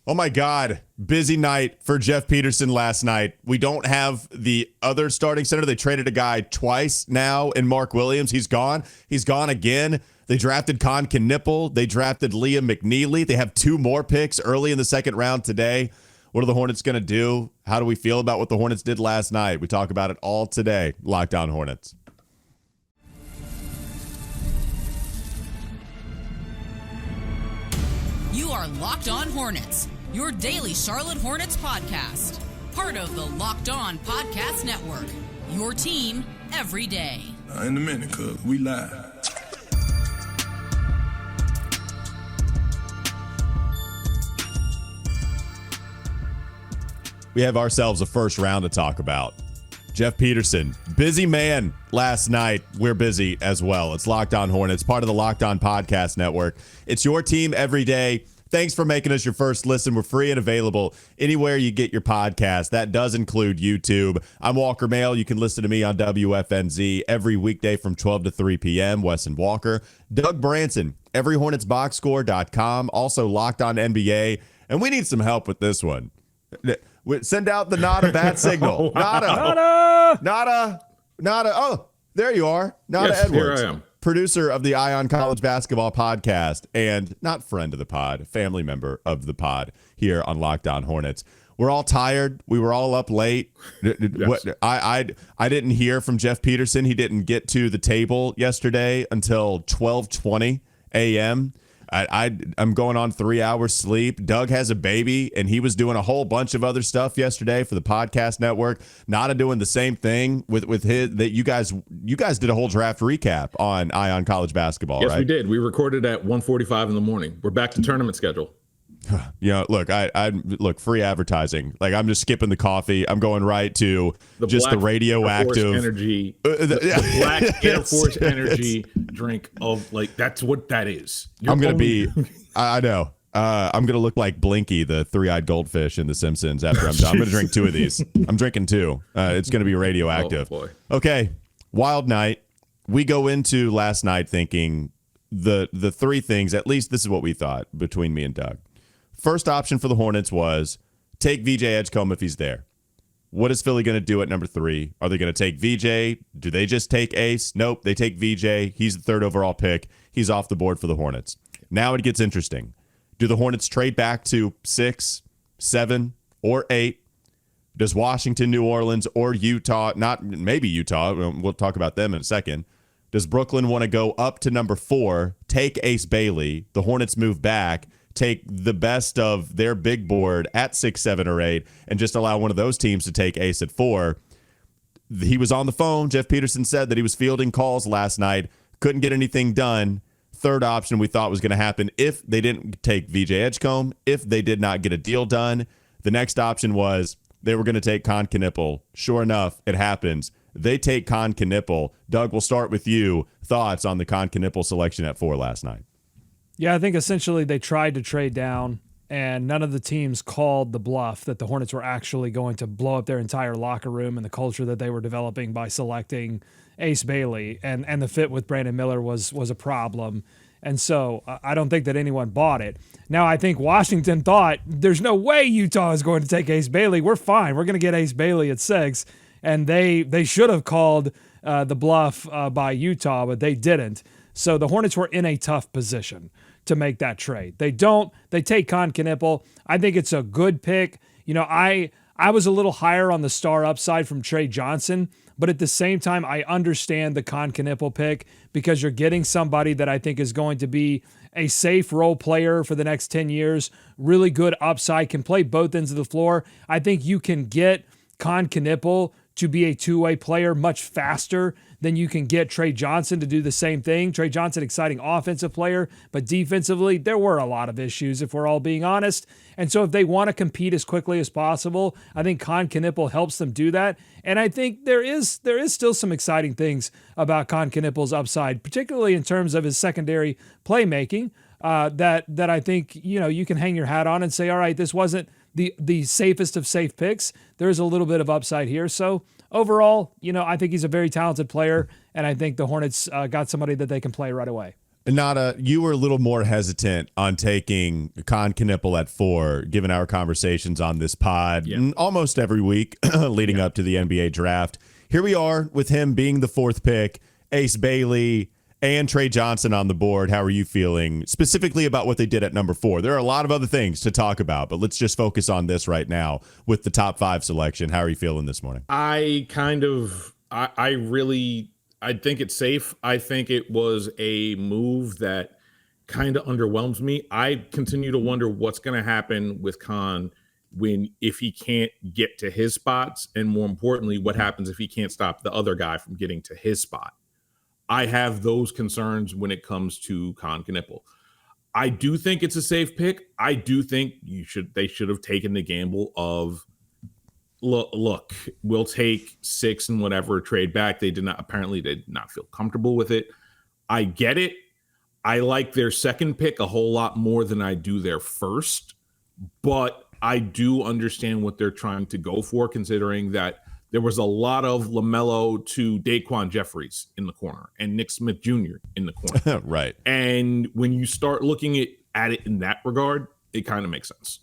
Oh my God. Busy night for Jeff Peterson last night. We don't have the other starting center. They traded a guy twice now in Mark Williams. He's gone. He's gone again. They drafted Kon Knueppel. They drafted Liam McNeeley. They have 2 more picks early in the second round today. What are the Hornets going to do? How do we feel about what the Hornets did last night? We talk about it all today. Locked On Hornets. You are Locked On Hornets, your daily Charlotte Hornets podcast. Part of the Locked On Podcast Network, your team every day. In a minute, cuz we live. We have ourselves a first round to talk about. Jeff Peterson, busy man last night. We're busy as well. It's Locked On Hornets, part of the Locked On Podcast Network. It's your team every day. Thanks for making us your first listen. We're free and available anywhere you get your podcast. That does include YouTube. I'm Walker Mehl. You can listen to me on WFNZ every weekday from 12 to 3 p.m. Wes and Walker. Doug Branson, everyhornetsboxscore.com. Also Locked On NBA. And we need some help with this one. Send out the Nata bat signal. Nata. Oh, there you are. Nata Edwards. Here I am. Producer of the Ion College Basketball Podcast and not friend of the pod, family member of the pod here on Locked On Hornets. We're all tired. We were all up late. Yes. I didn't hear from Jeff Peterson. He didn't get to the table yesterday until 12:20 a.m. I'm going on 3 hours sleep. Doug has a baby, and he was doing a whole bunch of other stuff yesterday for the podcast network. Nata doing the same thing with his. That you guys did a whole draft recap on Ion College Basketball, yes, right? we did. We recorded at 1:45 in the morning. We're back to tournament schedule. Look, I look, free advertising. Like, I'm just skipping the coffee. I'm going right to the radioactive energy, the black Air Force energy drink of, like, that's what that is. I know. I'm gonna look like Blinky, the three-eyed goldfish in The Simpsons. After I'm done, I'm gonna drink 2 of these. I'm drinking 2. It's gonna be radioactive. Oh, boy. Okay, wild night. We go into last night thinking the 3 things. At least this is what we thought between me and Doug. First option for the Hornets was take VJ Edgecombe if he's there. What is Philly going to do at number 3? Are they going to take VJ? Do they just take Ace? Nope, they take VJ. He's the 3rd overall pick. He's off the board for the Hornets. Now it gets interesting. Do the Hornets trade back to 6, 7, or 8? Does Washington, New Orleans, or Utah, maybe Utah, we'll talk about them in a second. Does Brooklyn want to go up to number 4, take Ace Bailey, the Hornets move back, take the best of their big board at 6, 7, or 8, and just allow one of those teams to take Ace at 4. He was on the phone. Jeff Peterson said that he was fielding calls last night, couldn't get anything done. Third option we thought was going to happen if they didn't take VJ Edgecombe, if they did not get a deal done. The next option was they were going to take Kon Knueppel. Sure enough, it happens. They take Kon Knueppel. Doug, we'll start with you. Thoughts on the Kon Knueppel selection at 4 last night? Yeah, I think essentially they tried to trade down, and none of the teams called the bluff that the Hornets were actually going to blow up their entire locker room and the culture that they were developing by selecting Ace Bailey. And the fit with Brandon Miller was a problem. And so I don't think that anyone bought it. Now, I think Washington thought, there's no way Utah is going to take Ace Bailey. We're fine. We're going to get Ace Bailey at 6. And they should have called the bluff by Utah, but they didn't. So the Hornets were in a tough position to make that trade. They take Kon Knueppel. I think it's a good pick. I was a little higher on the star upside from Trey Johnson, but at the same time, I understand the Kon Knueppel pick because you're getting somebody that I think is going to be a safe role player for the next 10 years, really good upside, can play both ends of the floor. I think you can get Kon Knueppel to be a 2-way player much faster than you can get Trey Johnson to do the same thing. Trey Johnson, exciting offensive player, but defensively, there were a lot of issues, if we're all being honest. And so if they want to compete as quickly as possible, I think Kon Knueppel helps them do that. And I think there is still some exciting things about Kon Knueppel's upside, particularly in terms of his secondary playmaking, that I think you can hang your hat on and say, all right, this wasn't the safest of safe picks. There's a little bit of upside here. So overall, I think he's a very talented player, and I think the Hornets got somebody that they can play right away. Nata, you were a little more hesitant on taking Kon Knueppel at 4, given our conversations on this pod almost every week leading up to the NBA draft. Here we are with him being the 4th pick, Ace Bailey and Trey Johnson on the board. How are you feeling specifically about what they did at number 4? There are a lot of other things to talk about, but let's just focus on this right now with the top 5 selection. How are you feeling this morning? I think it's safe. I think it was a move that kind of underwhelms me. I continue to wonder what's going to happen with Kon if he can't get to his spots, and more importantly, what happens if he can't stop the other guy from getting to his spot. I have those concerns when it comes to Kon Knueppel. I do think it's a safe pick. I do think they should have taken the gamble of, Look, we'll take 6 and whatever, trade back. They did not feel comfortable with it. I get it. I like their second pick a whole lot more than I do their first, but I do understand what they're trying to go for, considering that there was a lot of LaMelo to Daquan Jeffries in the corner and Nick Smith Jr. in the corner. Right. And when you start looking at it in that regard, it kind of makes sense.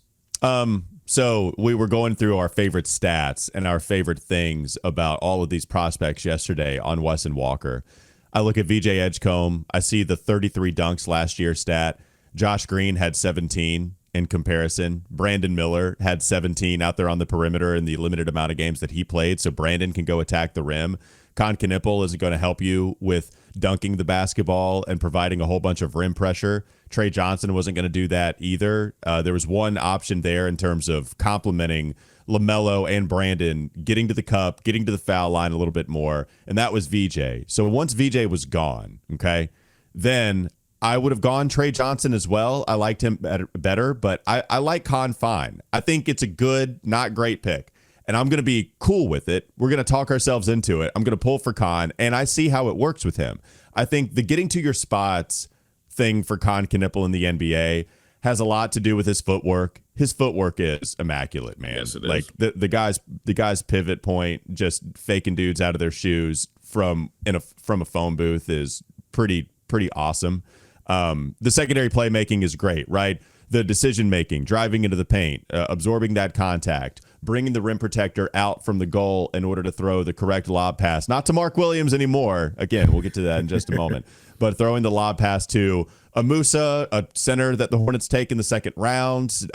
So we were going through our favorite stats and our favorite things about all of these prospects yesterday on Wes and Walker. I look at VJ Edgecombe. I see the 33 dunks last year stat. Josh Green had 17 in comparison. Brandon Miller had 17 out there on the perimeter in the limited amount of games that he played. So Brandon can go attack the rim. Kon Knueppel isn't going to help you with dunking the basketball and providing a whole bunch of rim pressure. Trey Johnson wasn't going to do that either. There was one option there in terms of complementing LaMelo and Brandon, getting to the cup, getting to the foul line a little bit more, and that was VJ. So once VJ was gone, okay, then I would have gone Trey Johnson as well. I liked him better, but I like Kon fine. I think it's a good, not great pick. And I'm going to be cool with it. We're going to talk ourselves into it. I'm going to pull for Kon, and I see how it works with him. I think the getting to your spots thing for Kon Knueppel in the NBA has a lot to do with his footwork. His footwork is immaculate, man. Yes, it like is. the guy's pivot point, just faking dudes out of their shoes from a phone booth is pretty awesome. The secondary playmaking is great, right? The decision making, driving into the paint, absorbing that contact, bringing the rim protector out from the goal in order to throw the correct lob pass. Not to Mark Williams anymore. Again, we'll get to that in just a moment. But throwing the lob pass to a Musa, a center that the Hornets take in the second round,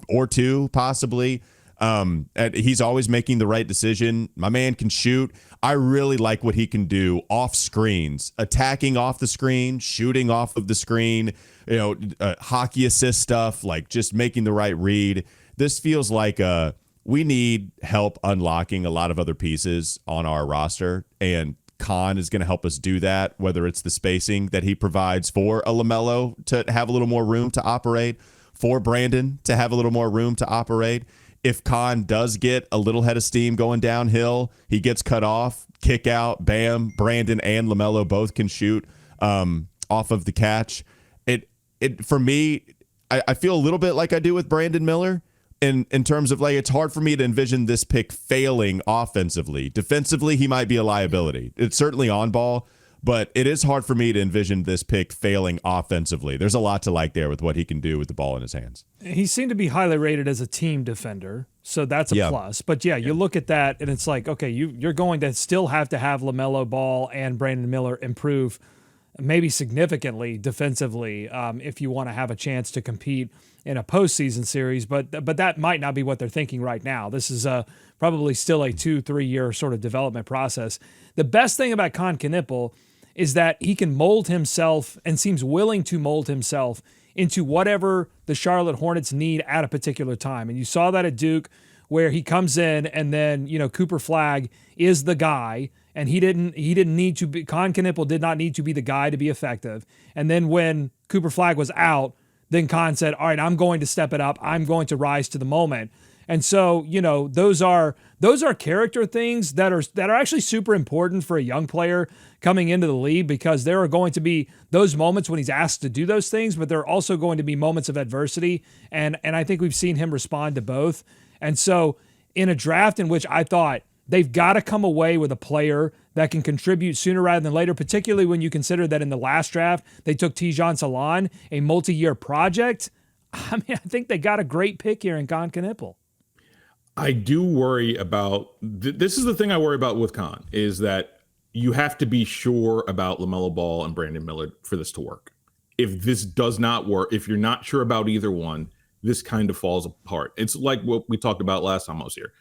or two possibly. And he's always making the right decision. My man can shoot. I really like what he can do off screens, attacking off the screen, shooting off of the screen, hockey assist stuff, like just making the right read. This feels like we need help unlocking a lot of other pieces on our roster, and Kon is going to help us do that, whether it's the spacing that he provides for a LaMelo to have a little more room to operate, for Brandon to have a little more room to operate. If Kon does get a little head of steam going downhill, he gets cut off, kick out, bam, Brandon and LaMelo both can shoot off of the catch. It for me, I feel a little bit like I do with Brandon Miller in terms of, like, it's hard for me to envision this pick failing offensively. Defensively, he might be a liability. It's certainly on ball, but it is hard for me to envision this pick failing offensively. There's a lot to like there with what he can do with the ball in his hands. He seemed to be highly rated as a team defender, so that's a plus. But you look at that, and it's like, okay, you're going to still have to have LaMelo Ball and Brandon Miller improve maybe significantly defensively if you want to have a chance to compete in a postseason series. But that might not be what they're thinking right now. This is probably still a 2-3 year sort of development process. The best thing about Kon Knueppel is that he can mold himself and seems willing to mold himself into whatever the Charlotte Hornets need at a particular time. And you saw that at Duke, where he comes in and then, Cooper Flagg is the guy, and he didn't need to be, Kon Knueppel did not need to be the guy to be effective. And then when Cooper Flagg was out, then Kon said, all right, I'm going to step it up. I'm going to rise to the moment. And so, those are character things that are actually super important for a young player coming into the league, because there are going to be those moments when he's asked to do those things, but there are also going to be moments of adversity. And I think we've seen him respond to both. And so in a draft in which I thought They've got to come away with a player that can contribute sooner rather than later, particularly when you consider that in the last draft, they took Tidjane Salaün, a multi-year project. I mean, I think they got a great pick here in Kon Knueppel. I do worry about this is the thing I worry about with Kon, is that you have to be sure about LaMelo Ball and Brandon Miller for this to work. If this does not work, if you're not sure about either one, this kind of falls apart. It's like what we talked about last time I was here.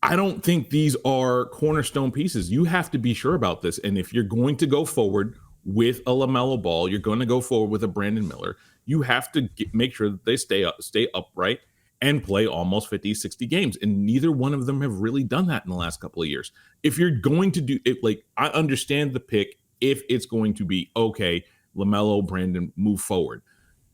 I don't think these are cornerstone pieces. You have to be sure about this. And if you're going to go forward with a LaMelo Ball, you're going to go forward with a Brandon Miller, you have to make sure that they stay upright and play almost 50, 60 games. And neither one of them have really done that in the last couple of years. If you're going to do it, like, I understand the pick if it's going to be, okay, LaMelo, Brandon, move forward.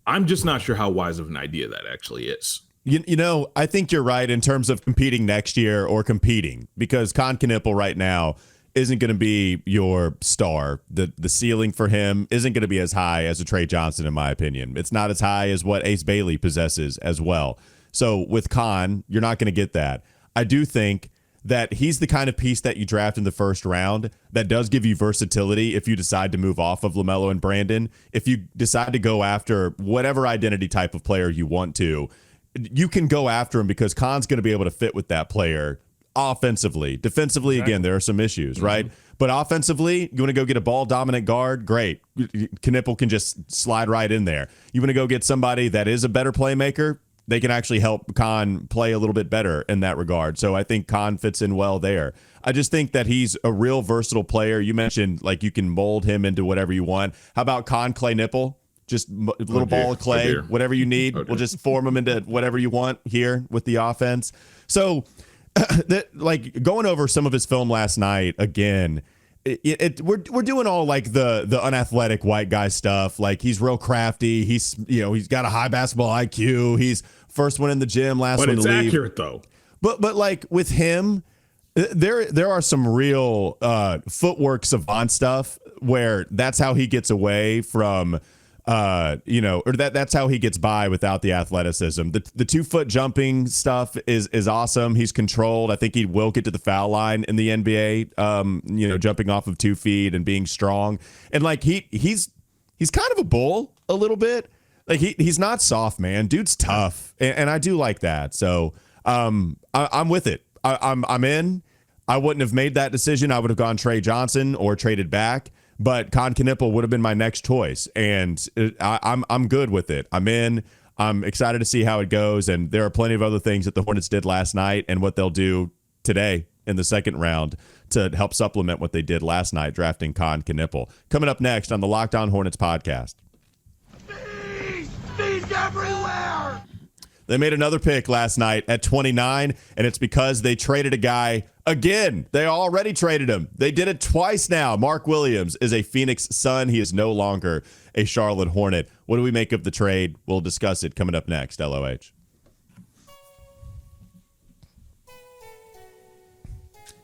I'm just not sure how wise of an idea that actually is. You know, I think you're right in terms of competing next year or competing, because Kon Knueppel right now isn't going to be your star. The ceiling for him isn't going to be as high as a Trey Johnson, in my opinion. It's not as high as what Ace Bailey possesses as well. So with Kon, you're not going to get that. I do think that he's the kind of piece that you draft in the first round that does give you versatility if you decide to move off of LaMelo and Brandon. If you decide to go after whatever identity type of player you want to, you can go after him because Kon's going to be able to fit with that player offensively. Defensively, again, there are some issues, right? But offensively, you want to go get a ball-dominant guard? Great. Knueppel can just slide right in there. You want to go get somebody that is a better playmaker? They can actually help Kon play a little bit better in that regard. So I think Kon fits in well there. I just think that he's a real versatile player. You mentioned, like, you can mold him into whatever you want. How about Kon Clay Knueppel? Just a little ball of clay, whatever you need. We'll just form them into whatever you want here with the offense. So, like, going over some of his film last night again, we're doing all like the unathletic white guy stuff. Like, he's real crafty. He's got a high basketball IQ. He's first one in the gym, last one to leave. But it's accurate though. But like with him, there are some real footwork savant stuff where that's how he gets away from. Or that's how he gets by without the athleticism. The 2 foot jumping stuff is awesome. He's controlled. I think he will get to the foul line in the NBA. Jumping off of 2 feet and being strong. And like he's kind of a bull a little bit. Like he's not soft, man. Dude's tough, and I do like that. So I'm with it. I'm in. I wouldn't have made that decision. I would have gone Trey Johnson or traded back. But Kon Knueppel would have been my next choice, and I'm good with it. I'm in. I'm excited to see how it goes, and there are plenty of other things that the Hornets did last night and what they'll do today in the second round to help supplement what they did last night, drafting Kon Knueppel. Coming up next on the Locked On Hornets podcast. Bees everywhere! They made another pick last night at 29, and it's because they traded a guy again. They already traded him. They did it twice now. Mark Williams is a Phoenix Sun. He is no longer a Charlotte Hornet. What do we make of the trade? We'll discuss it coming up next. LOH.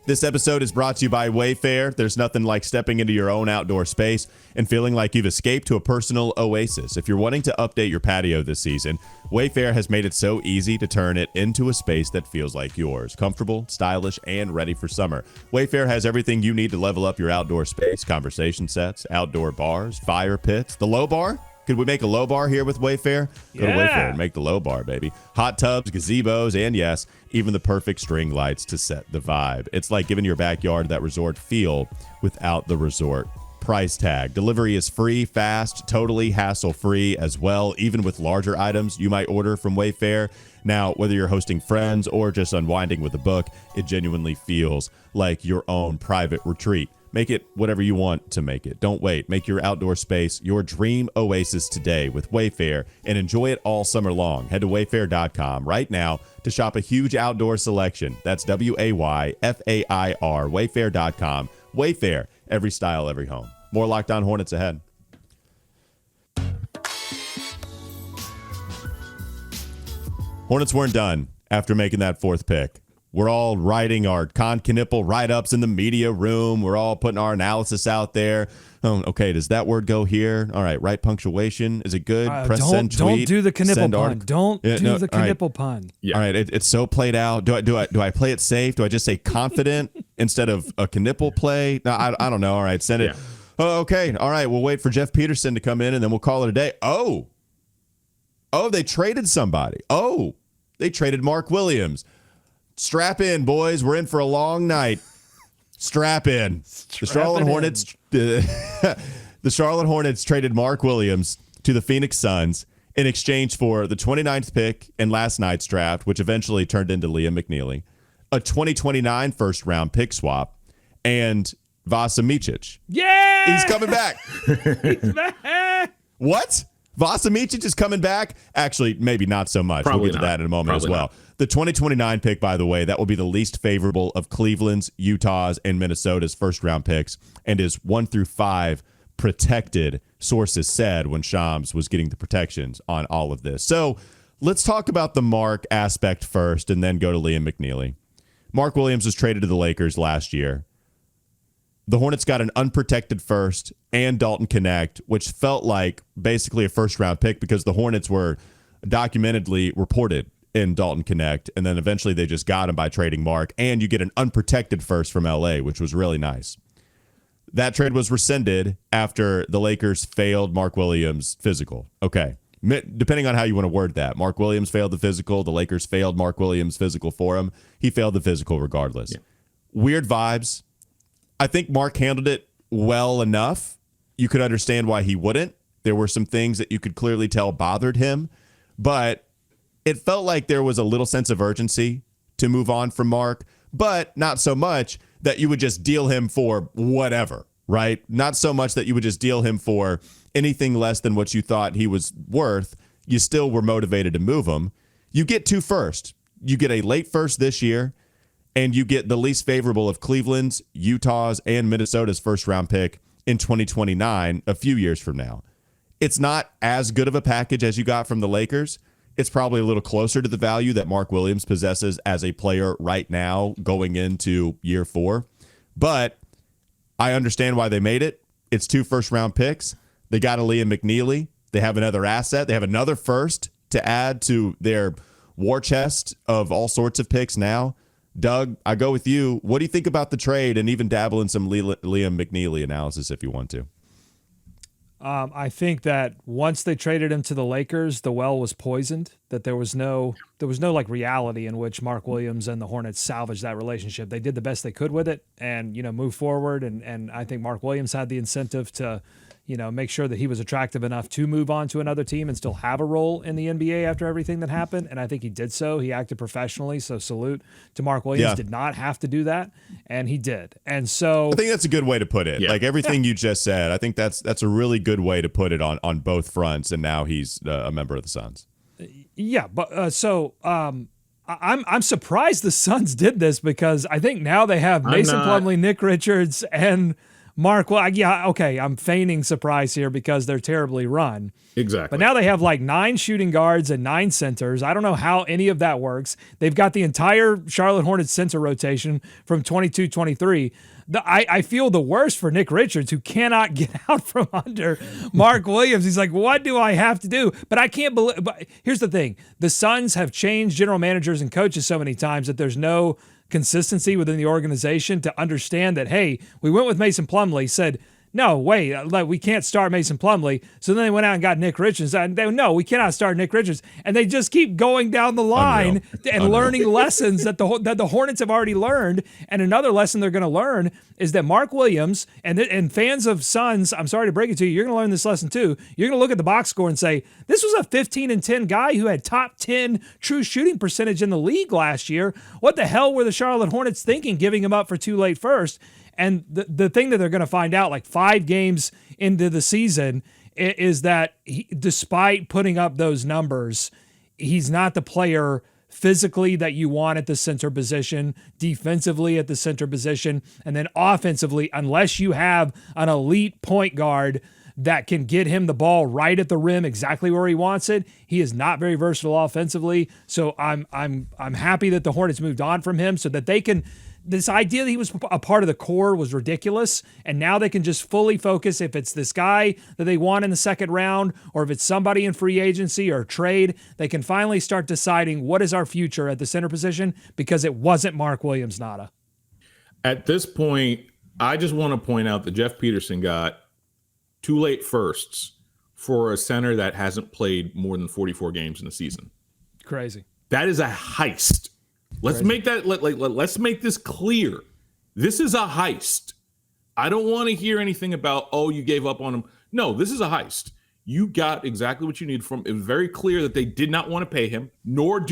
This episode is brought to you by Wayfair. There's nothing like stepping into your own outdoor space and feeling like you've escaped to a personal oasis. If you're wanting to update your patio this season, Wayfair has made it so easy to turn it into a space that feels like yours. Comfortable, stylish, and ready for summer. Wayfair has everything you need to level up your outdoor space. Conversation sets, outdoor bars, fire pits, the low bar. Could we make a low bar here with Wayfair? Go to Wayfair and make the low bar, baby. Hot tubs, gazebos, and yes, even the perfect string lights to set the vibe. It's like giving your backyard that resort feel without the resort price tag. Delivery is free, fast, totally hassle-free as well, even with larger items you might order from Wayfair. Now, whether you're hosting friends or just unwinding with a book, it genuinely feels like your own private retreat. Make it whatever you want to make it. Don't wait. Make your outdoor space your dream oasis today with Wayfair and enjoy it all summer long. Head to wayfair.com right now to shop a huge outdoor selection. That's Wayfair, wayfair.com. Wayfair, every style, every home. More Locked On Hornets ahead. Hornets weren't done after making that 4th pick. We're all writing our Kon Knueppel write-ups in the media room. We're all putting our analysis out there. Oh, okay, does that word go here? All right, right punctuation. Is it good? Press send tweet. Don't do the Knueppel send pun. article. Don't do the all right. Knueppel pun. Yeah. All right, it's so played out. Do I play it safe? Do I just say confident instead of a Knueppel play? No, I don't know. All right, send it. Yeah. Oh, okay. All right, we'll wait for Jeff Peterson to come in, and then we'll call it a day. Oh, they traded somebody. Oh, they traded Mark Williams. Strap in, boys. We're in for a long night. Strap in. The Charlotte Hornets. The Charlotte Hornets traded Mark Williams to the Phoenix Suns in exchange for the 29th pick in last night's draft, which eventually turned into Liam McNeeley, a 2029 first-round pick swap, and Vasilije Micić. Yeah! He's coming back. He's back! What? Vasilije Micić is coming back? Actually, maybe not so much. Probably we'll get to that in a moment as well. The 2029 pick, by the way, that will be the least favorable of Cleveland's, Utah's, and Minnesota's first-round picks and is 1 through 5 protected, sources said when Shams was getting the protections on all of this. So let's talk about the Mark aspect first and then go to Liam McNeeley. Mark Williams was traded to the Lakers last year. The Hornets got an unprotected first and Dalton Knecht, which felt like basically a first-round pick because the Hornets were documentedly reported in Dalton Knecht, and then eventually they just got him by trading Mark, and you get an unprotected first from L.A., which was really nice. That trade was rescinded after the Lakers failed Mark Williams' physical. Okay, depending on how you want to word that. Mark Williams failed the physical. The Lakers failed Mark Williams' physical for him. He failed the physical regardless. Yeah. Weird vibes. I think Mark handled it well enough. You could understand why he wouldn't. There were some things that you could clearly tell bothered him, but it felt like there was a little sense of urgency to move on from Mark, but not so much that you would just deal him for whatever, right? Not so much that you would just deal him for anything less than what you thought he was worth. You still were motivated to move him. You get 2 first. You get a late first this year, and you get the least favorable of Cleveland's, Utah's, and Minnesota's first-round pick in 2029, a few years from now. It's not as good of a package as you got from the Lakers. It's probably a little closer to the value that Mark Williams possesses as a player right now going into year 4. But I understand why they made it. It's 2 first-round picks. They got a Liam McNeeley. They have another asset. They have another first to add to their war chest of all sorts of picks now. Doug, I go with you. What do you think about the trade, and even dabble in some Liam McNeeley analysis if you want to? I think that once they traded him to the Lakers, the well was poisoned. That there was no like reality in which Mark Williams and the Hornets salvaged that relationship. They did the best they could with it, and move forward. And I think Mark Williams had the incentive to, make sure that he was attractive enough to move on to another team and still have a role in the NBA after everything that happened. And I think he did so. He acted professionally. So salute to Mark Williams. Yeah. Did not have to do that, and he did. And so I think that's a good way to put it. Yeah. Like everything you just said, I think that's a really good way to put it on both fronts. And now he's a member of the Suns. Yeah, but I'm surprised the Suns did this because I think now they have Mason Plumlee, Nick Richards, and Mark. Well, yeah, okay, I'm feigning surprise here because they're terribly run. Exactly. But now they have like 9 shooting guards and 9 centers. I don't know how any of that works. They've got the entire Charlotte Hornets center rotation from 22-23. I feel the worst for Nick Richards, who cannot get out from under Mark Williams. He's like, what do I have to do? But I can't believe. But here's the thing. The Suns have changed general managers and coaches so many times that there's no consistency within the organization to understand that, hey, we went with Mason Plumlee, said, no, wait, we can't start Mason Plumlee. So then they went out and got Nick Richards. No, we cannot start Nick Richards. And they just keep going down the line and learning lessons that the Hornets have already learned. And another lesson they're going to learn is that Mark Williams and fans of Suns, I'm sorry to break it to you, you're going to learn this lesson too. You're going to look at the box score and say, this was a 15-10 guy who had top 10 true shooting percentage in the league last year. What the hell were the Charlotte Hornets thinking giving him up for too late first? And the thing that they're going to find out like 5 games into the season is that despite putting up those numbers, he's not the player physically that you want at the center position, defensively at the center position, and then offensively, unless you have an elite point guard that can get him the ball right at the rim exactly where he wants it. He is not very versatile offensively. So I'm happy that the Hornets moved on from him so that they can. This idea that he was a part of the core was ridiculous, and now they can just fully focus if it's this guy that they want in the second round or if it's somebody in free agency or trade, they can finally start deciding what is our future at the center position because it wasn't Mark Williams, Nata. At this point, I just want to point out that Jeff Peterson got 2 late firsts for a center that hasn't played more than 44 games in the season. Crazy. That is a heist. Let's make that let's make this clear. This is a heist. I don't want to hear anything about, oh, you gave up on him. No, this is a heist. You got exactly what you need from. It was very clear that they did not want to pay him, nor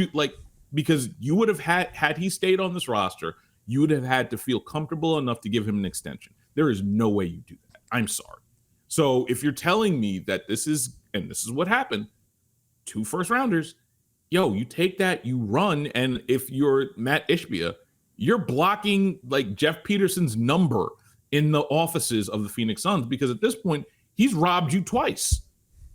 because you would have had he stayed on this roster, you would have had to feel comfortable enough to give him an extension. There is no way you do that. I'm sorry. So if you're telling me that this is what happened, 2 first rounders, yo, you take that, you run, and if you're Matt Ishbia, you're blocking like Jeff Peterson's number in the offices of the Phoenix Suns because at this point, he's robbed you twice.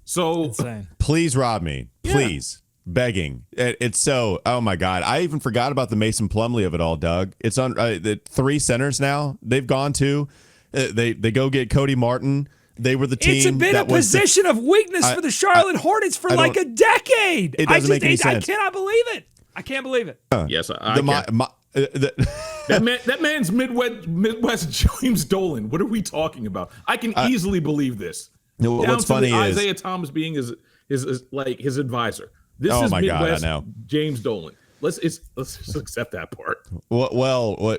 So insane. Please rob me. Please. Begging. It's so, oh my God. I even forgot about the Mason Plumlee of it all, Doug. It's on the 3 centers now. They've gone to. They go get Cody Martin. They were the team. It's been a position of weakness for the Charlotte Hornets for like a decade. It doesn't make any sense. I cannot believe it. I can't believe it. Yes, I can. That man's Midwest James Dolan. What are we talking about? I can easily believe this. What's funny is Isaiah Thomas being his advisor. This is Midwest God, I know. James Dolan. Let's just accept that part. Well,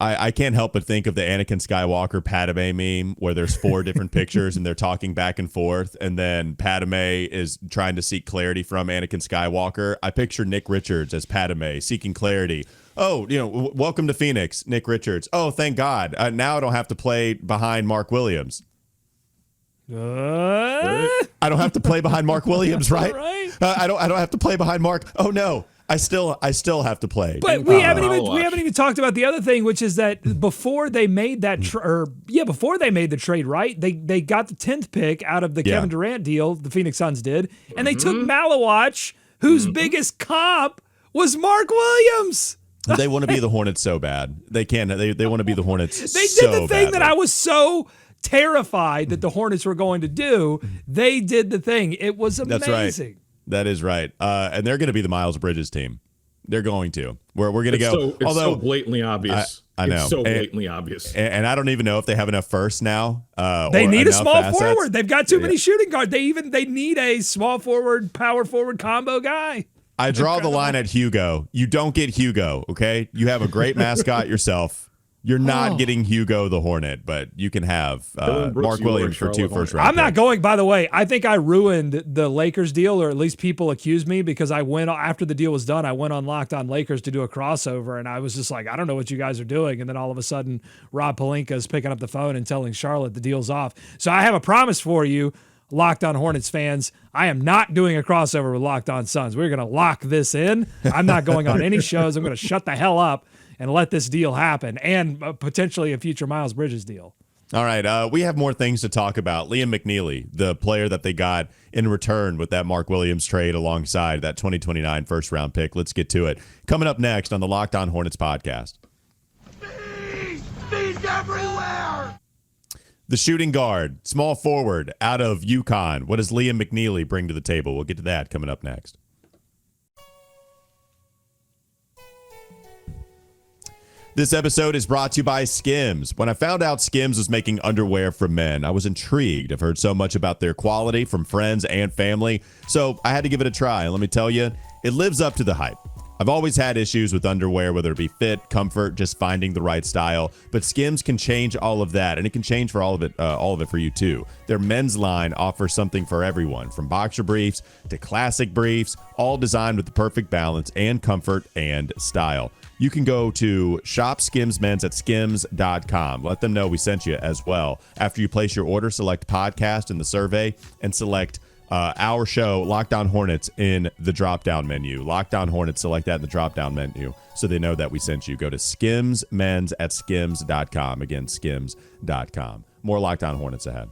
I can't help but think of the Anakin Skywalker Padme meme where there's 4 different pictures and they're talking back and forth, and then Padme is trying to seek clarity from Anakin Skywalker. I picture Nick Richards as Padme seeking clarity. Oh, welcome to Phoenix, Nick Richards. Oh, thank God. Now I don't have to play behind Mark Williams. I don't have to play behind Mark Williams, right? Right. I don't have to play behind Mark. Oh no. I still have to play. But we haven't even talked about the other thing, which is that before they made that before they made the trade, right? They got the 10th pick out of the Kevin Durant deal, the Phoenix Suns did, and they took Malawach, whose biggest comp was Mark Williams. They want to be the Hornets so bad. They can. They want to be the Hornets. They did the thing that I was so terrified that the Hornets were going to do. They did the thing. It was amazing. That's right. That is right. And they're going to be the Miles Bridges team. They're going to. We're going to go. It's so blatantly obvious. I know. It's so blatantly obvious. And I don't even know if they have enough firsts now. They need a small forward. They've got too many shooting guards. They need a small forward, power forward combo guy. I draw the line at Hugo. You don't get Hugo, okay? You have a great mascot yourself. You're not getting Hugo the Hornet, but you can have Mark Williams for 2 first round. I'm not going, by the way. I think I ruined the Lakers deal, or at least people accused me, because I went after the deal was done. I went on Locked On Lakers to do a crossover, and I was just like, I don't know what you guys are doing. And then all of a sudden, Rob Pelinka is picking up the phone and telling Charlotte the deal's off. So I have a promise for you, Locked On Hornets fans. I am not doing a crossover with Locked On Suns. We're going to lock this in. I'm not going on any shows. I'm going to shut the hell up and let this deal happen, and potentially a future Miles Bridges deal. All right, we have more things to talk about. Liam McNeeley, the player that they got in return with that Mark Williams trade alongside that 2029 first-round pick. Let's get to it. Coming up next on the Locked On Hornets podcast. Speed's everywhere! The shooting guard, small forward out of UConn. What does Liam McNeeley bring to the table? We'll get to that coming up next. This episode is brought to you by Skims. When I found out Skims was making underwear for men, I was intrigued. I've heard so much about their quality from friends and family, so I had to give it a try. And let me tell you, it lives up to the hype. I've always had issues with underwear, whether it be fit, comfort, just finding the right style. But Skims can change all of that, and it can change for all of it for you too. Their men's line offers something for everyone, from boxer briefs to classic briefs, all designed with the perfect balance and comfort and style. You can go to Shop Skims Men's at skims.com. Let them know we sent you as well. After you place your order, select podcast in the survey and select our show, Locked On Hornets, in the drop-down menu. Locked On Hornets, select that in the drop-down menu so they know that we sent you. Go to Skims Men's at skims.com. Again, skims.com. More Locked On Hornets ahead.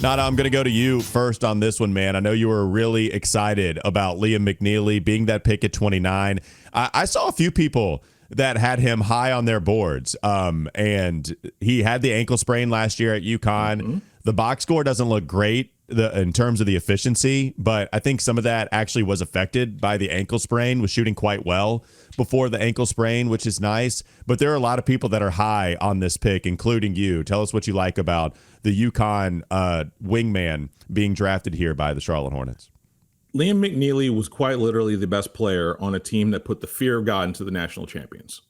Nata, I'm going to go to you first on this one, man. I know you were really excited about Liam McNeeley being that pick at 29. I saw a few people that had him high on their boards, and he had the ankle sprain last year at UConn. Mm-hmm. The box score doesn't look great in terms of the efficiency, but I think some of that actually was affected by the ankle sprain, was shooting quite well before the ankle sprain, which is nice. But there are a lot of people that are high on this pick, including you. Tell us what you like about the UConn wingman being drafted here by the Charlotte Hornets. Liam McNeely was quite literally the best player on a team that put the fear of God into the national champions.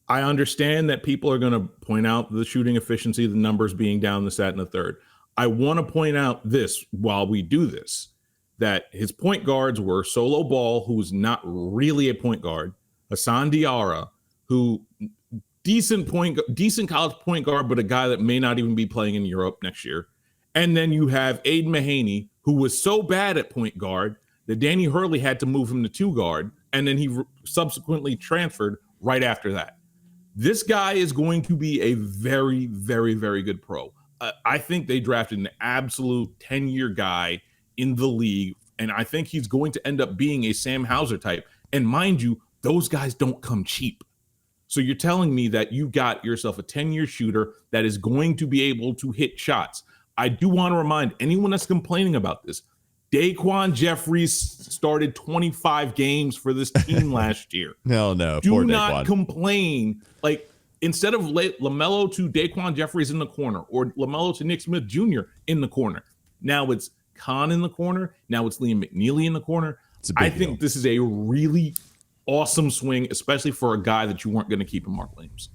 I understand that people are going to point out the shooting efficiency, the numbers being down, this, that, and the third. I want to point out this while we do this, that his point guards were Solo Ball, who's not really a point guard, Hassan Diarra, who decent college point guard, but a guy that may not even be playing in Europe next year. And then you have Aiden Mahaney, who was so bad at point guard that Danny Hurley had to move him to two guard, and then he subsequently transferred right after that. This guy is going to be a very, very, very good pro. I think they drafted an absolute 10-year guy in the league, and I think he's going to end up being a Sam Hauser type. And mind you, those guys don't come cheap. So you're telling me that you got yourself a 10-year shooter that is going to be able to hit shots. I do want to remind anyone that's complaining about this, Daquan Jeffries started 25 games for this team last year. No. Do not complain. Like, instead of LaMelo to Daquan Jeffries in the corner or LaMelo to Nick Smith Jr. in the corner, now it's Kon in the corner. Now it's Liam McNeely in the corner. I think this is a really awesome swing, especially for a guy that you weren't going to keep in Mark Williams.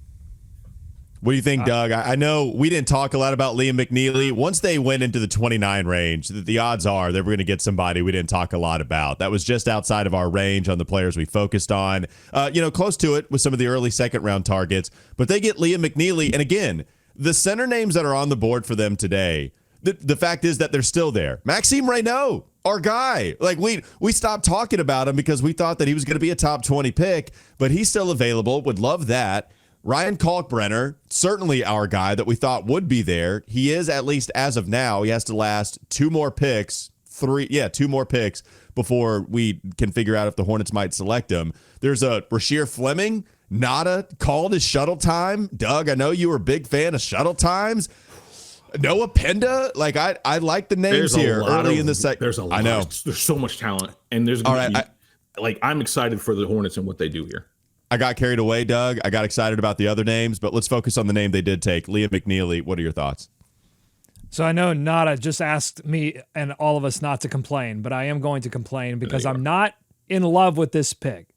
What do you think, Doug? I know we didn't talk a lot about Liam McNeely. Once they went into the 29 range, the odds are they were going to get somebody we didn't talk a lot about. That was just outside of our range on the players we focused on. Close to it with some of the early second-round targets. But they get Liam McNeely. And again, the center names that are on the board for them today, the fact is that they're still there. Maxime Raynaud, our guy. Like, we stopped talking about him because we thought that he was going to be a top 20 pick, but he's still available. Would love that. Ryan Kalkbrenner, certainly our guy that we thought would be there. He is, at least as of now. He has to last two more picks before we can figure out if the Hornets might select him. There's a Rasheer Fleming. Nata called his shuttle time. Doug, I know you were a big fan of shuttle times. Noah Penda. Like, I like the names here early in the second. There's a lot. I know. There's so much talent. And there's I'm excited for the Hornets and what they do here. I got carried away, Doug. I got excited about the other names, but let's focus on the name they did take, Liam McNeely. What are your thoughts? So I know Nata just asked me and all of us not to complain, but I am going to complain because I'm not in love with this pick.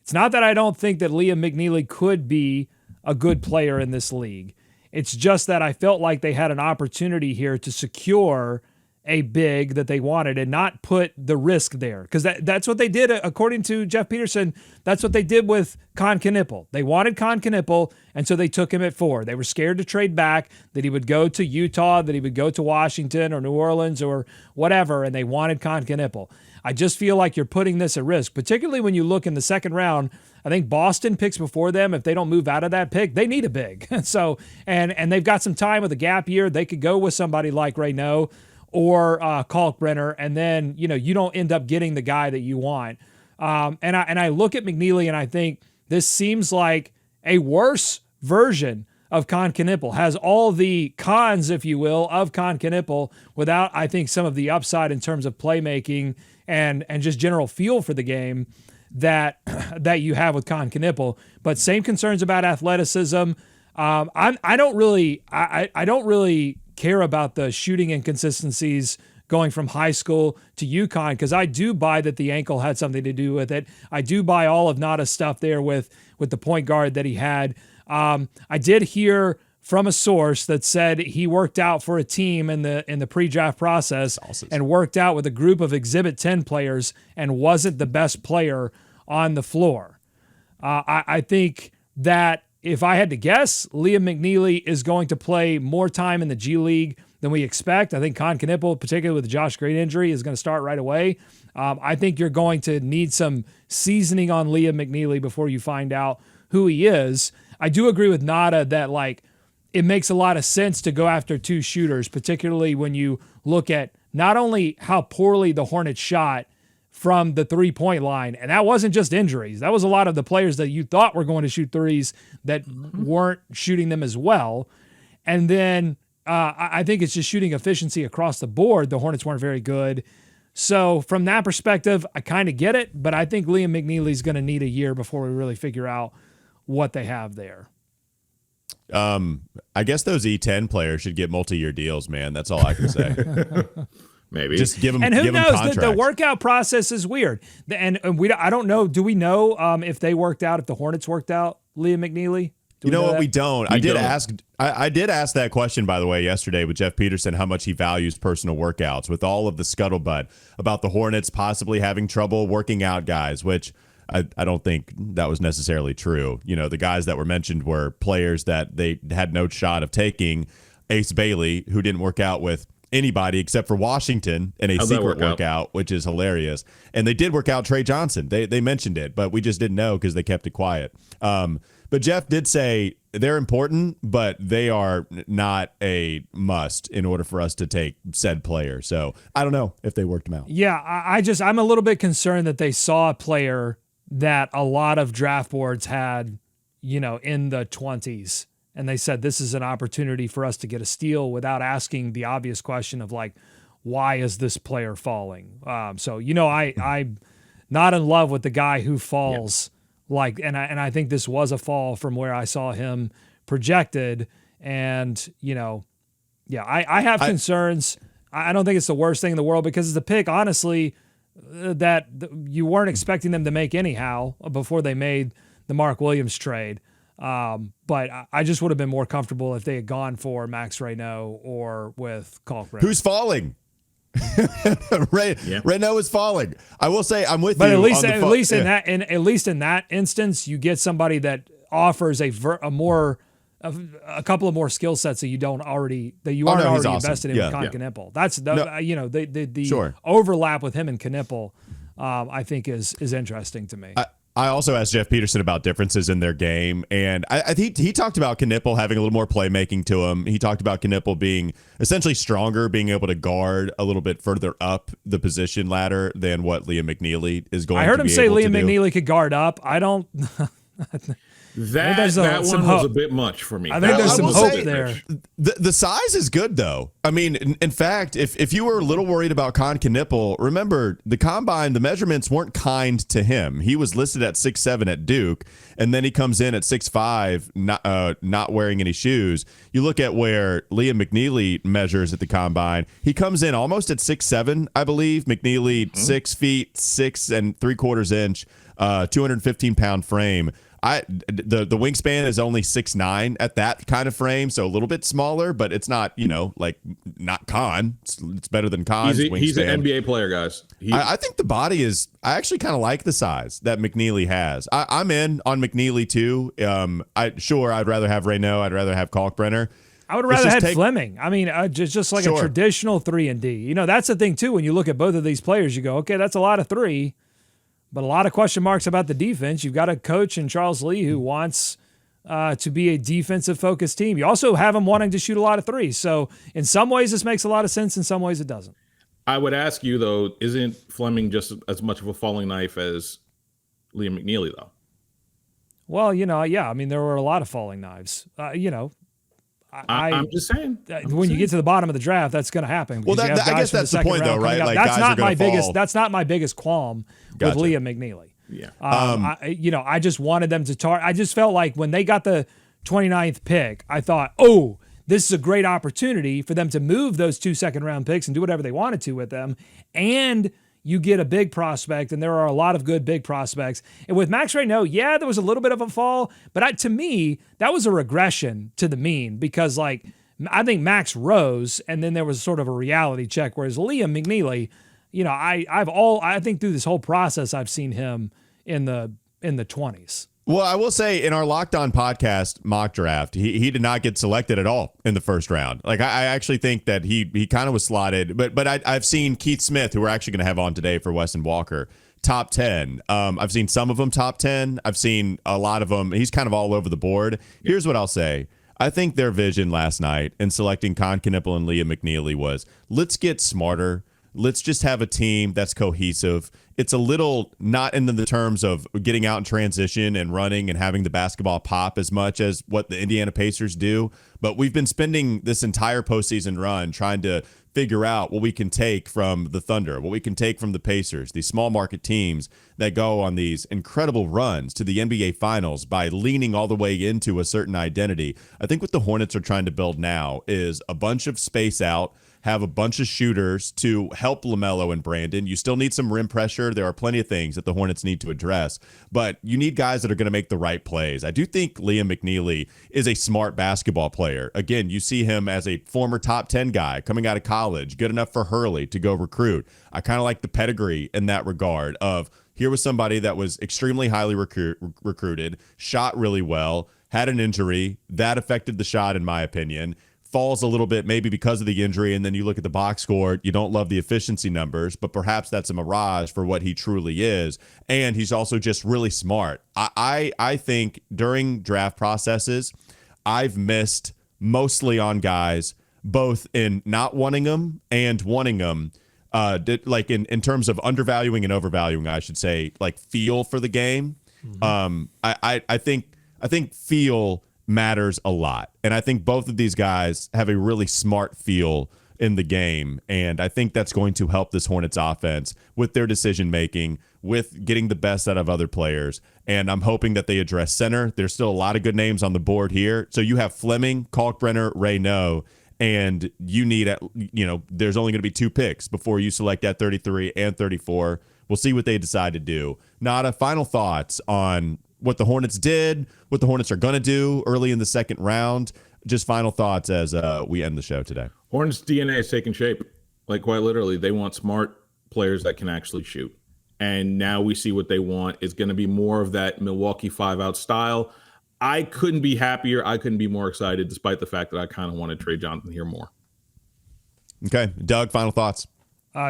It's not that I don't think that Liam McNeely could be a good player in this league. It's just that I felt like they had an opportunity here to secure a big that they wanted and not put the risk there. Because that's what they did, according to Jeff Peterson. That's what they did with Kon Knueppel. They wanted Kon Knueppel, and so they took him at 4. They were scared to trade back, that he would go to Utah, that he would go to Washington or New Orleans or whatever, and they wanted Kon Knueppel. I just feel like you're putting this at risk, particularly when you look in the second round. I think Boston picks before them. If they don't move out of that pick, they need a big. So, and they've got some time with a gap year. They could go with somebody like Raynaud or Kalkbrenner, and then you don't end up getting the guy that you want. And I look at McNeely and I think this seems like a worse version of Kon Knueppel. Has all the cons, if you will, of Kon Knueppel without, I think, some of the upside in terms of playmaking and just general feel for the game that you have with Kon Knueppel. But same concerns about athleticism. I don't really care about the shooting inconsistencies going from high school to UConn, because I do buy that the ankle had something to do with it. I do buy all of Nata's stuff there with the point guard that he had. I did hear from a source that said he worked out for a team in the pre-draft process and worked out with a group of Exhibit 10 players and wasn't the best player on the floor. I think that if I had to guess, Liam McNeely is going to play more time in the G League than we expect. I think Kon Knueppel, particularly with the Josh Green injury, is going to start right away. I think you're going to need some seasoning on Liam McNeely before you find out who he is. I do agree with Nata that, like, it makes a lot of sense to go after two shooters, particularly when you look at not only how poorly the Hornets shot from the three-point line, and that wasn't just injuries. That was a lot of the players that you thought were going to shoot threes that weren't shooting them as well. And then I think it's just shooting efficiency across the board. The Hornets weren't very good. So from that perspective, I kind of get it, but I think Liam McNeely is going to need a year before we really figure out what they have there. I guess those E10 players should get multi-year deals, man. That's all I can say. Maybe Just give them. And who give them knows? contracts. The workout process is weird. And I don't know. Do we know if they worked out? If the Hornets worked out Liam McNeely? You know what? That? We don't. I did ask that question, by the way, yesterday with Jeff Peterson, how much he values personal workouts with all of the scuttlebutt about the Hornets possibly having trouble working out guys, which I don't think that was necessarily true. You know, the guys that were mentioned were players that they had no shot of taking. Ace Bailey, who didn't work out with anybody except for Washington in a secret workout, which is hilarious. And they did work out Trey Johnson. They mentioned it, but we just didn't know because they kept it quiet. But Jeff did say they're important, but they are not a must in order for us to take said player. So I don't know if they worked them out. Yeah, I'm a little bit concerned that they saw a player that a lot of draft boards had, in the 20s. And they said, this is an opportunity for us to get a steal without asking the obvious question of like, why is this player falling? I'm not in love with the guy who falls. Yeah. And I think this was a fall from where I saw him projected. And, I have concerns. I don't think it's the worst thing in the world because it's a pick, honestly, that you weren't expecting them to make anyhow before they made the Mark Williams trade. But I just would have been more comfortable if they had gone for Max Raynaud or with Kalkbrenner. Who's falling? Raynaud is falling. I will say I'm with you. But at least in that instance, you get somebody that offers a couple of more skill sets that you aren't already awesome. Invested in with Kon Knueppel. That's the overlap with him and Knueppel, I think is interesting to me. I also asked Jeff Peterson about differences in their game, and he talked about Knueppel having a little more playmaking to him. He talked about Knueppel being essentially stronger, being able to guard a little bit further up the position ladder than what Liam McNeely is going to be able to do. I heard him say Liam McNeely could guard up. I don't... That one was a bit much for me. I think there's some hope there. The size is good, though. I mean, in fact, if you were a little worried about Kon Knueppel, remember, the combine, the measurements weren't kind to him. He was listed at 6'7" at Duke, and then he comes in at 6'5", not wearing any shoes. You look at where Liam McNeely measures at the combine. He comes in almost at 6'7", I believe. McNeely, 6 feet, 6 3/4 inch, 215-pound frame. The wingspan is only 6'9" at that kind of frame, so a little bit smaller, but it's not, not Kon. It's better than Kon's wingspan. He's an NBA player, guys. I think the body is, I actually kind of like the size that McNeely has. I'm in on McNeely too. I'd rather have Raynaud. I'd rather have Kalkbrenner. I would rather have Fleming. I mean, just like a traditional 3-and-D. That's the thing too. When you look at both of these players, you go, okay, that's a lot of 3. But a lot of question marks about the defense. You've got a coach in Charles Lee who wants to be a defensive-focused team. You also have him wanting to shoot a lot of 3s. So in some ways, this makes a lot of sense. In some ways, it doesn't. I would ask you, though, isn't Fleming just as much of a falling knife as Liam McNeely, though? Well, yeah. I mean, there were a lot of falling knives. I'm just saying. When you get to the bottom of the draft, that's going to happen. Well, I guess that's the point, though, right? Like, that's not my biggest. Fall. That's not my biggest qualm with Liam McNeely. Yeah. I just wanted them to target. I just felt like when they got the 29th pick, I thought, oh, this is a great opportunity for them to move those 2 second-round picks and do whatever they wanted to with them, and you get a big prospect, and there are a lot of good big prospects. And with Max Raynaud, there was a little bit of a fall, but to me, that was a regression to the mean because, I think Max rose, and then there was sort of a reality check, whereas Liam McNeely, I think through this whole process, I've seen him in the 20s. Well, I will say in our Locked On podcast mock draft, he did not get selected at all in the first round. Like I actually think that he kind of was slotted, but I've seen Keith Smith, who we're actually going to have on today for Weston Walker, top 10. I've seen some of them top 10. I've seen a lot of them. He's kind of all over the board. Here's what I'll say. I think their vision last night in selecting Kon Knueppel and Liam McNeeley was, let's get smarter. Let's just have a team that's cohesive. It's a little not in the terms of getting out in transition and running and having the basketball pop as much as what the Indiana Pacers do. But we've been spending this entire postseason run trying to figure out what we can take from the Thunder, what we can take from the Pacers, these small market teams that go on these incredible runs to the NBA Finals by leaning all the way into a certain identity. I think what the Hornets are trying to build now is a bunch of space out, have a bunch of shooters to help LaMelo and Brandon. You still need some rim pressure. There are plenty of things that the Hornets need to address, but you need guys that are going to make the right plays. I do think Liam McNeeley is a smart basketball player. Again, you see him as a former top 10 guy coming out of college, good enough for Hurley to go recruit. I kind of like the pedigree in that regard of here was somebody that was extremely highly recruited, shot really well, had an injury. That affected the shot, in my opinion. Falls a little bit maybe because of the injury, and then you look at the box score, you don't love the efficiency numbers, but perhaps that's a mirage for what he truly is. And he's also just really smart. I think during draft processes, I've missed mostly on guys, both in not wanting them and wanting them, like in terms of undervaluing and overvaluing, I should say, like feel for the game. Mm-hmm. I think feel matters a lot. And I think both of these guys have a really smart feel in the game. And I think that's going to help this Hornets offense with their decision making, with getting the best out of other players. And I'm hoping that they address center. There's still a lot of good names on the board here. So you have Fleming, Kalkbrenner, Raynaud, and you need, there's only going to be 2 picks before you select at 33 and 34. We'll see what they decide to do. Nata, final thoughts on what the Hornets did, what the Hornets are going to do early in the second round. Just final thoughts as we end the show today. Hornets DNA is taking shape. Like, quite literally, they want smart players that can actually shoot. And now we see what they want. It's going to be more of that Milwaukee 5-out style. I couldn't be happier. I couldn't be more excited, despite the fact that I kind of wanted Trey Johnson here more. Okay. Doug, final thoughts.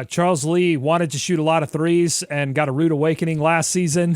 Charles Lee wanted to shoot a lot of threes and got a rude awakening last season.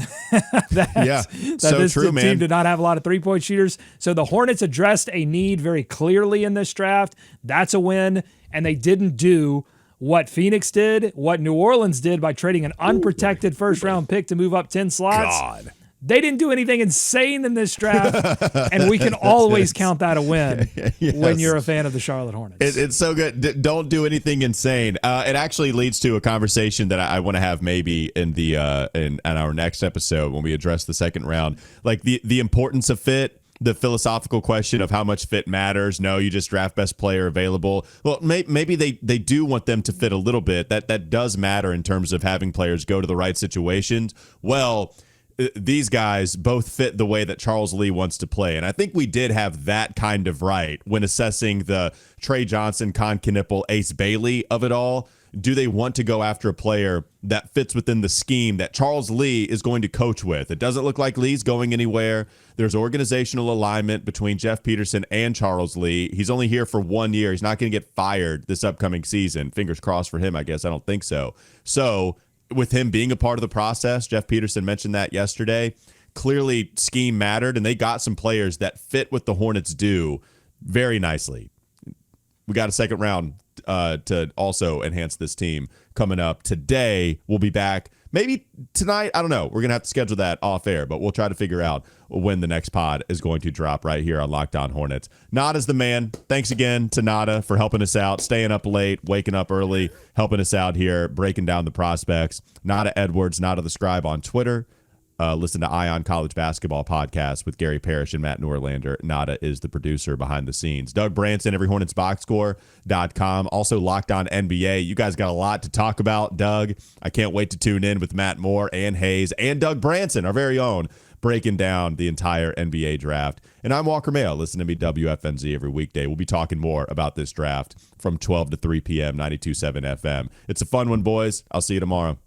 This team did not have a lot of three-point shooters. So the Hornets addressed a need very clearly in this draft. That's a win. And they didn't do what Phoenix did, what New Orleans did by trading an unprotected first-round pick to move up 10 slots. God. They didn't do anything insane in this draft, and we can always count that a win when you're a fan of the Charlotte Hornets. It's so good. Don't do anything insane. It actually leads to a conversation that I want to have maybe in the in our next episode when we address the second round, like the importance of fit. The philosophical question of how much fit matters. No, you just draft best player available. Well, maybe they do want them to fit a little bit. That does matter in terms of having players go to the right situations. Well, these guys both fit the way that Charles Lee wants to play. And I think we did have that kind of right when assessing the Trey Johnson, Kon Knueppel, Ace Bailey of it all. Do they want to go after a player that fits within the scheme that Charles Lee is going to coach with? It doesn't look like Lee's going anywhere. There's organizational alignment between Jeff Peterson and Charles Lee. He's only here for 1 year. He's not going to get fired this upcoming season. Fingers crossed for him, I guess. I don't think so. So with him being a part of the process, Jeff Peterson mentioned that yesterday, clearly scheme mattered, and they got some players that fit what the Hornets do very nicely. We got a second round to also enhance this team coming up today. We'll be back maybe tonight. I don't know. We're going to have to schedule that off air, but we'll try to figure out when the next pod is going to drop right here on Locked On Hornets. Nada's the man. Thanks again to Nata for helping us out, staying up late, waking up early, helping us out here, breaking down the prospects. Nata Edwards, Nata the Scribe on Twitter. Listen to Ion College Basketball Podcast with Gary Parrish and Matt Norlander. Nata is the producer behind the scenes. Doug Branson, everyhornetsboxscore.com. Also Locked On NBA. You guys got a lot to talk about, Doug. I can't wait to tune in with Matt Moore and Hayes and Doug Branson, our very own, breaking down the entire NBA draft. And I'm Walker Mehl. Listen to me, WFNZ, every weekday. We'll be talking more about this draft from 12 to 3 p.m., 92.7 FM. It's a fun one, boys. I'll see you tomorrow.